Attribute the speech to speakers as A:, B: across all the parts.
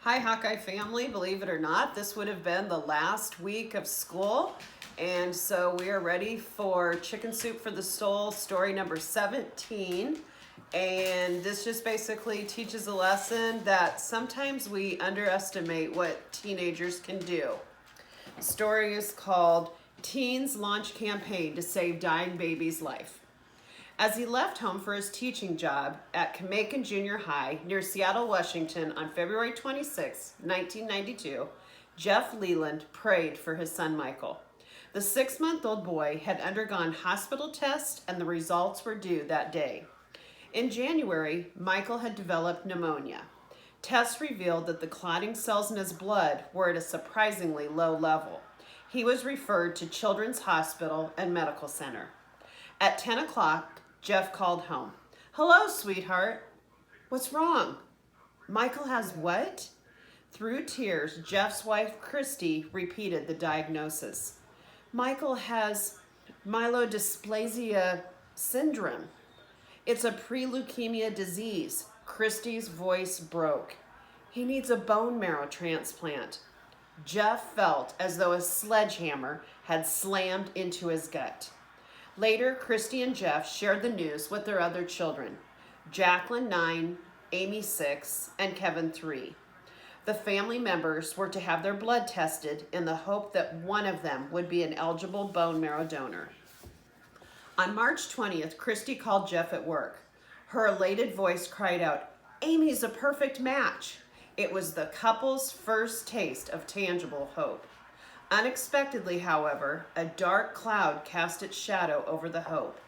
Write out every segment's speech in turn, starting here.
A: Hi, Hawkeye family. Believe it or not, this would have been the last week of school. And so we are ready for Chicken Soup for the Soul, story number 17. And this just basically teaches a lesson that sometimes we underestimate what teenagers can do. The story is called Teens Launch Campaign to Save Dying Baby's Life. As he left home for his teaching job at Camacan Junior High near Seattle, Washington on February 26, 1992, Jeff Leland prayed for his son Michael. The 6-month-old boy had undergone hospital tests and the results were due that day. In January, Michael had developed pneumonia. Tests revealed that the clotting cells in his blood were at a surprisingly low level. He was referred to Children's Hospital and Medical Center. At 10 o'clock, Jeff called home. "Hello, sweetheart." "What's wrong?" "Michael has what?" Through tears, Jeff's wife, Christy, repeated the diagnosis. "Michael has myelodysplasia syndrome. It's a pre-leukemia disease." Christy's voice broke. "He needs a bone marrow transplant." Jeff felt as though a sledgehammer had slammed into his gut. Later, Christy and Jeff shared the news with their other children, Jacqueline 9, Amy 6, and Kevin 3. The family members were to have their blood tested in the hope that one of them would be an eligible bone marrow donor. On March 20th, Christy called Jeff at work. Her elated voice cried out, "Amy's a perfect match." It was the couple's first taste of tangible hope. Unexpectedly, however, a dark cloud cast its shadow over the hope.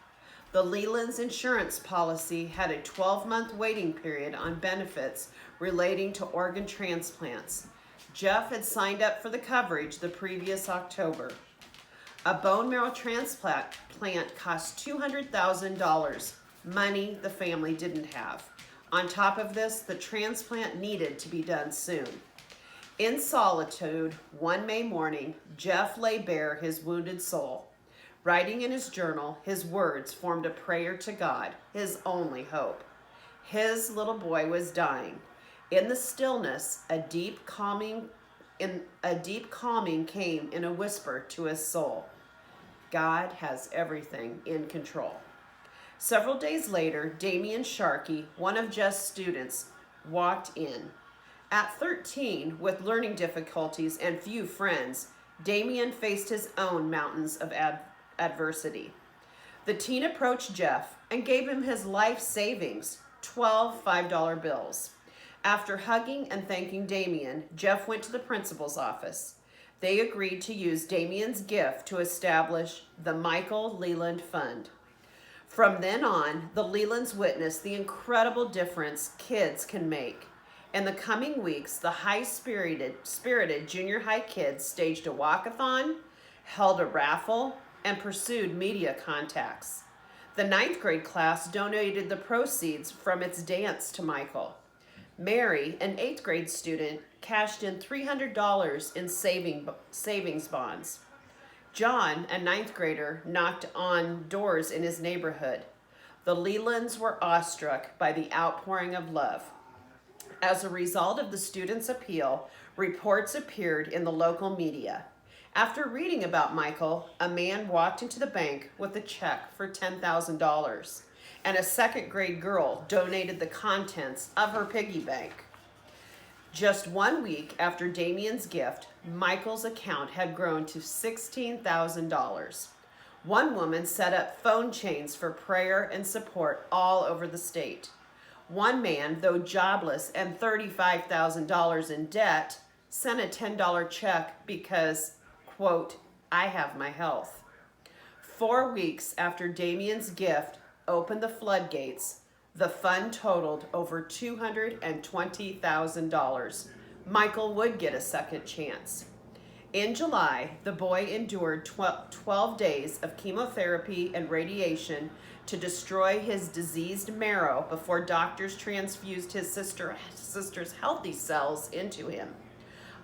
A: The Leland's insurance policy had a 12-month waiting period on benefits relating to organ transplants. Jeff had signed up for the coverage the previous October. A bone marrow transplant cost $200,000, money the family didn't have. On top of this, the transplant needed to be done soon. In solitude, one May morning, Jeff lay bare his wounded soul. Writing in his journal, his words formed a prayer to God, his only hope. His little boy was dying. In the stillness, a deep calming came in a whisper to his soul. God has everything in control. Several days later, Damian Sharkey, one of Jeff's students, walked in. At 13, with learning difficulties and few friends, Damian faced his own mountains of adversity. The teen approached Jeff and gave him his life savings, 12 $5 bills. After hugging and thanking Damian, Jeff went to the principal's office. They agreed to use Damian's gift to establish the Michael Leland Fund. From then on, the Lelands witnessed the incredible difference kids can make. In the coming weeks, the high-spirited junior high kids staged a walkathon, held a raffle, and pursued media contacts. The 9th grade class donated the proceeds from its dance to Michael. Mary, an 8th grade student, cashed in $300 in savings bonds. John, a 9th grader, knocked on doors in his neighborhood. The Lelands were awestruck by the outpouring of love. As a result of the students' appeal, reports appeared in the local media. After reading about Michael, a man walked into the bank with a check for $10,000, and a 2nd grade girl donated the contents of her piggy bank. Just 1 week after Damian's gift, Michael's account had grown to $16,000. One woman set up phone chains for prayer and support all over the state. One man, though jobless and $35,000 in debt, sent a $10 check because, quote, "I have my health." 4 weeks after Damian's gift opened the floodgates, the fund totaled over $220,000. Michael would get a second chance. In July, the boy endured 12 days of chemotherapy and radiation to destroy his diseased marrow before doctors transfused his sister's healthy cells into him.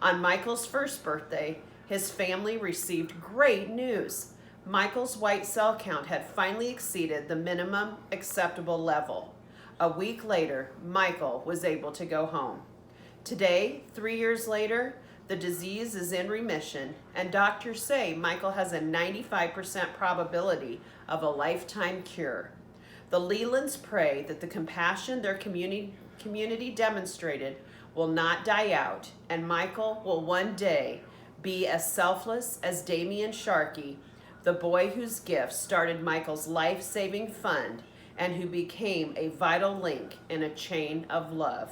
A: On Michael's first birthday, his family received great news. Michael's white cell count had finally exceeded the minimum acceptable level. A week later, Michael was able to go home. Today, 3 years later, the disease is in remission, and doctors say Michael has a 95% probability of a lifetime cure. The Lelands pray that the compassion their community demonstrated will not die out, and Michael will one day be as selfless as Damien Sharkey, the boy whose gift started Michael's life-saving fund and who became a vital link in a chain of love.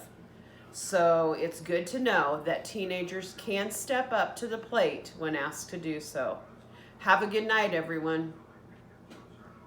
A: So it's good to know that teenagers can step up to the plate when asked to do so. Have a good night, everyone.